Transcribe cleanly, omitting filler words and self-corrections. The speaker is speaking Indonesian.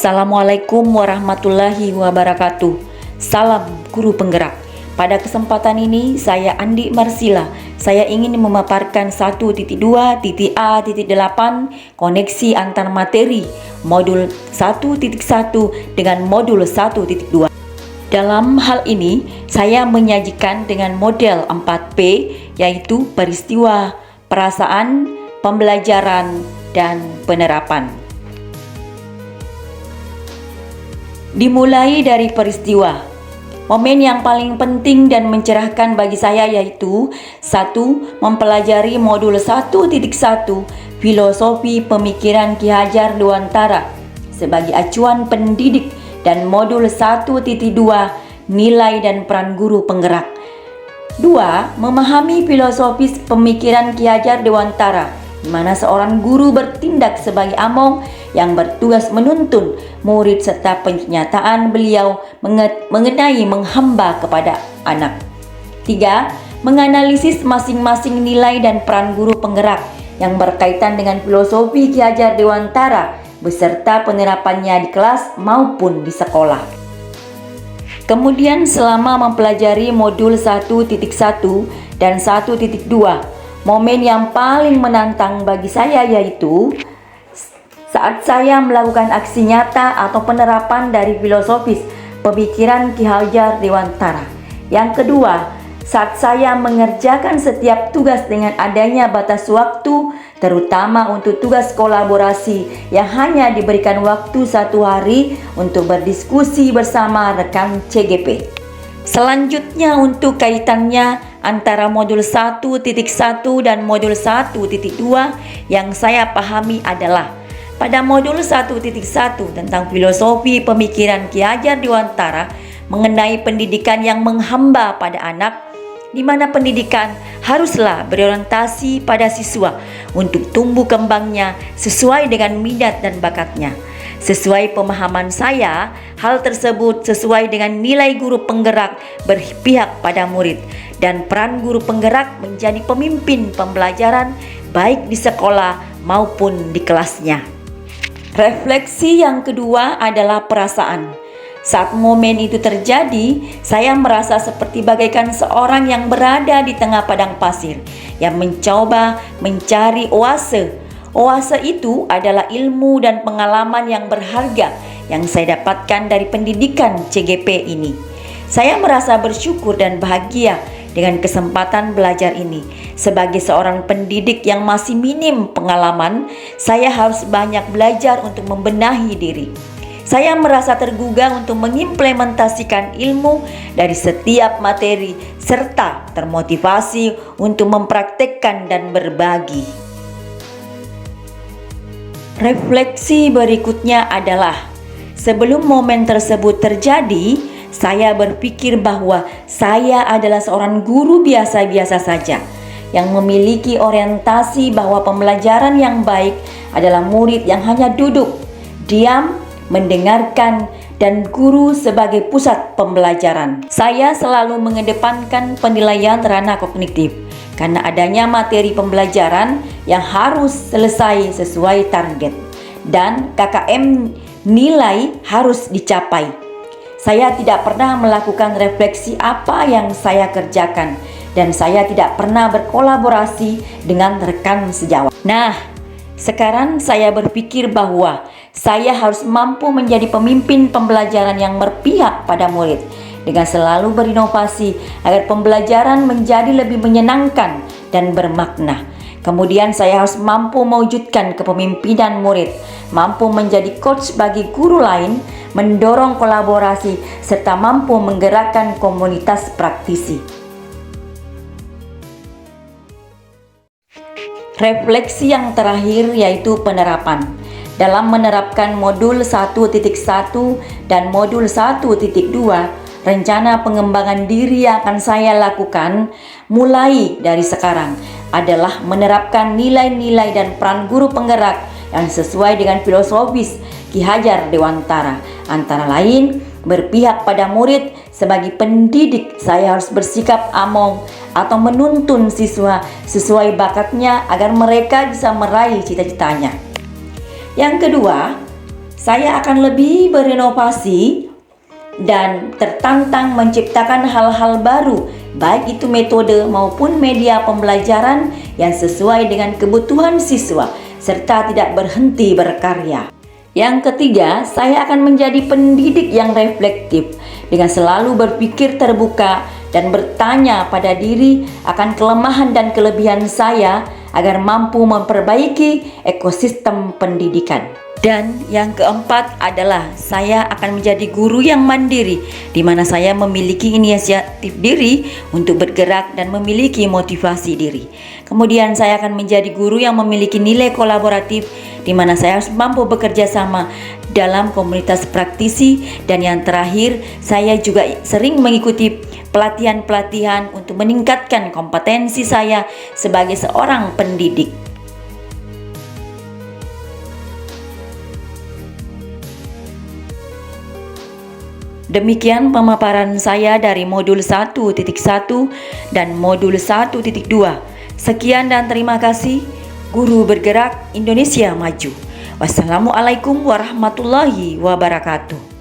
Assalamualaikum warahmatullahi wabarakatuh. Salam guru penggerak. Pada kesempatan ini saya Andi Marsila. Saya ingin memaparkan 1.2.A.8 koneksi antar materi modul 1.1 dengan modul 1.2. Dalam hal ini saya menyajikan dengan model 4P, yaitu peristiwa, perasaan, pembelajaran, dan penerapan. Dimulai dari peristiwa. Momen yang paling penting dan mencerahkan bagi saya yaitu 1. Mempelajari modul 1.1 Filosofi Pemikiran Ki Hajar Dewantara sebagai acuan pendidik, dan modul 1.2 Nilai dan Peran Guru Penggerak. 2. Memahami filosofis pemikiran Ki Hajar Dewantara, di mana seorang guru bertindak sebagai among yang bertugas menuntun murid serta pernyataan beliau mengenai menghamba kepada anak. 3. Menganalisis masing-masing nilai dan peran guru penggerak yang berkaitan dengan filosofi Ki Hajar Dewantara beserta penerapannya di kelas maupun di sekolah. Kemudian selama mempelajari modul 1.1 dan 1.2, momen yang paling menantang bagi saya yaitu saat saya melakukan aksi nyata atau penerapan dari filosofis pemikiran Ki Hajar Dewantara. Yang kedua, saat saya mengerjakan setiap tugas dengan adanya batas waktu, terutama untuk tugas kolaborasi yang hanya diberikan waktu 1 hari untuk berdiskusi bersama rekan CGP. Selanjutnya untuk kaitannya antara modul 1.1 dan modul 1.2 yang saya pahami adalah pada modul 1.1 tentang filosofi pemikiran Ki Hajar Dewantara mengenai pendidikan yang menghamba pada anak, di mana pendidikan haruslah berorientasi pada siswa untuk tumbuh kembangnya sesuai dengan minat dan bakatnya. Sesuai pemahaman saya, hal tersebut sesuai dengan nilai guru penggerak berpihak pada murid, dan peran guru penggerak menjadi pemimpin pembelajaran baik di sekolah maupun di kelasnya. Refleksi yang kedua adalah perasaan. Saat momen itu terjadi, saya merasa seperti bagaikan seorang yang berada di tengah padang pasir yang mencoba mencari oase. Oase itu adalah ilmu dan pengalaman yang berharga yang saya dapatkan dari pendidikan CGP ini. Saya merasa bersyukur dan bahagia dengan kesempatan belajar ini. Sebagai seorang pendidik yang masih minim pengalaman, saya harus banyak belajar untuk membenahi diri. Saya merasa tergugah untuk mengimplementasikan ilmu dari setiap materi serta termotivasi untuk mempraktekkan dan berbagi. Refleksi berikutnya adalah sebelum momen tersebut terjadi, saya berpikir bahwa saya adalah seorang guru biasa-biasa saja yang memiliki orientasi bahwa pembelajaran yang baik adalah murid yang hanya duduk, diam, mendengarkan, dan guru sebagai pusat pembelajaran. Saya selalu mengedepankan penilaian ranah kognitif karena adanya materi pembelajaran yang harus selesai sesuai target, dan KKM nilai harus dicapai. Saya tidak pernah melakukan refleksi apa yang saya kerjakan, dan saya tidak pernah berkolaborasi dengan rekan sejawat. Sekarang saya berpikir bahwa saya harus mampu menjadi pemimpin pembelajaran yang berpihak pada murid dengan selalu berinovasi agar pembelajaran menjadi lebih menyenangkan dan bermakna. Kemudian saya harus mampu mewujudkan kepemimpinan murid, mampu menjadi coach bagi guru lain, mendorong kolaborasi, serta mampu menggerakkan komunitas praktisi. Refleksi yang terakhir yaitu penerapan. Dalam menerapkan modul 1.1 dan modul 1.2, rencana pengembangan diri yang akan saya lakukan mulai dari sekarang adalah menerapkan nilai-nilai dan peran guru penggerak yang sesuai dengan filosofis Ki Hajar Dewantara. Antara lain, berpihak pada murid. Sebagai pendidik, saya harus bersikap among atau menuntun siswa sesuai bakatnya agar mereka bisa meraih cita-citanya. Yang kedua, saya akan lebih berinovasi dan tertantang menciptakan hal-hal baru, baik itu metode maupun media pembelajaran yang sesuai dengan kebutuhan siswa, serta tidak berhenti berkarya. Yang ketiga, saya akan menjadi pendidik yang reflektif dengan selalu berpikir terbuka dan bertanya pada diri akan kelemahan dan kelebihan saya agar mampu memperbaiki ekosistem pendidikan. Dan yang keempat adalah saya akan menjadi guru yang mandiri, di mana saya memiliki inisiatif diri untuk bergerak dan memiliki motivasi diri. Kemudian saya akan menjadi guru yang memiliki nilai kolaboratif, di mana saya harus mampu bekerja sama dalam komunitas praktisi. Dan yang terakhir, saya juga sering mengikuti pelatihan-pelatihan untuk meningkatkan kompetensi saya sebagai seorang pendidik. Demikian pemaparan saya dari modul 1.1 dan modul 1.2. Sekian dan terima kasih. Guru Bergerak Indonesia Maju. Wassalamualaikum warahmatullahi wabarakatuh.